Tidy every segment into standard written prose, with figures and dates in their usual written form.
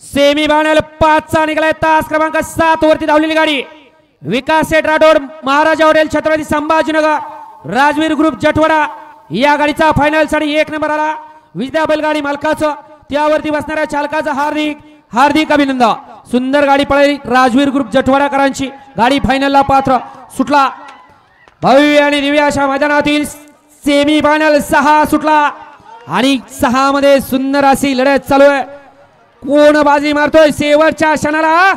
Semi final 5 चा निघालाय तास क्रमांक 7 वरती धावलेली गाडी विकास शेठ राठोड महाराजा हॉटेल छत्रपती संभाजीनगर राजवीर ग्रुप जटवाडा या गाडीचा फायनल साठी 1 नंबर आला विजया बैलगाडी मालकाचं त्यावरती बसणाऱ्या चालकाचं हार्दिक हार्दिक अभिनंदन। सुंदर गाडी पळाली राजवीर ग्रुप जटवाडाकरांची गाडी फायनलला पात्र सुटला भव्य आणि दिव्य अशा मैदानातील सेमी फायनल 6 सुटला आणि 6 मध्ये सुंदर अशी लढत चालू आहे। कोण बाजी मारतोय शेवटच्या क्षणाला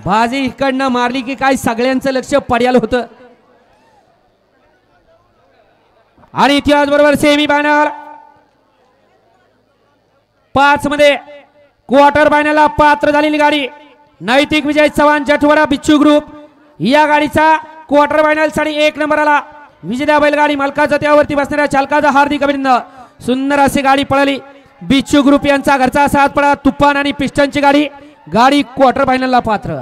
बाजी इकडनं मारली की काय सगळ्यांचं लक्ष पड्याला होतं आणि त्याचबरोबर सेमी फायनल 5 मध्ये क्वार्टर फायनलला पात्र झालेली गाडी नैतिक विजय चव्हाण जटवाडा बिच्छू ग्रुप या गाडीचा क्वार्टर फायनल साठी 1 नंबर आला विजेता बैलगाडी मालकाचं त्यावरती बसणाऱ्या चालकाचं हार्दिक अभिनंदन। सुंदर अशी गाडी पळाली बिच्छू ग्रुप यांचा घरचा साथ पडा तुफान आणि पिस्टनची गाडी गाडी क्वार्टर फायनलला पात्र।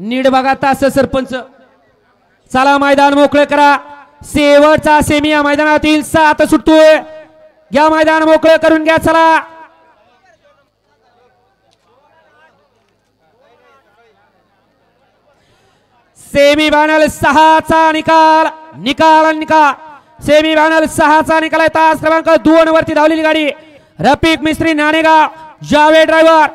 नीड बघा तास सरपंच चला मैदान मोकळे करा शेवटचा सेमी या मैदानातील 7 सुटतोय घ्या मैदान मोकळे करून घ्या चला सेमी फायनल 6 चा निकाल सेमी फायनल 6 चा निकाल आहे तास क्रमांक 2 वरती धावलेली गाडी रफिक मिस्त्री नाणेगाव जावेद ड्रायव्हर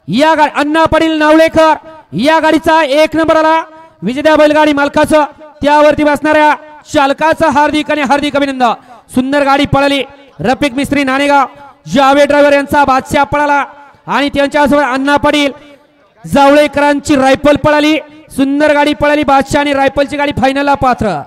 या गाडी अण्णा पाटील नावलेकर या गाडीचा 1 नंबर आला विजेत्या बैलगाडी मालकाचं त्यावरती बसणाऱ्या चालकाचं हार्दिक आणि हार्दिक अभिनंदन। सुंदर गाडी पळाली रफिक मिस्त्री नाणेगाव जावेद ड्रायव्हर यांचा बादशाह पळाला आणि त्यांच्यासोबत अण्णा पाटील जावळेकरांची रायफल पळाली सुंदर गाडी पळाली बादशाह आणि रायफलची गाडी फायनलला पात्र।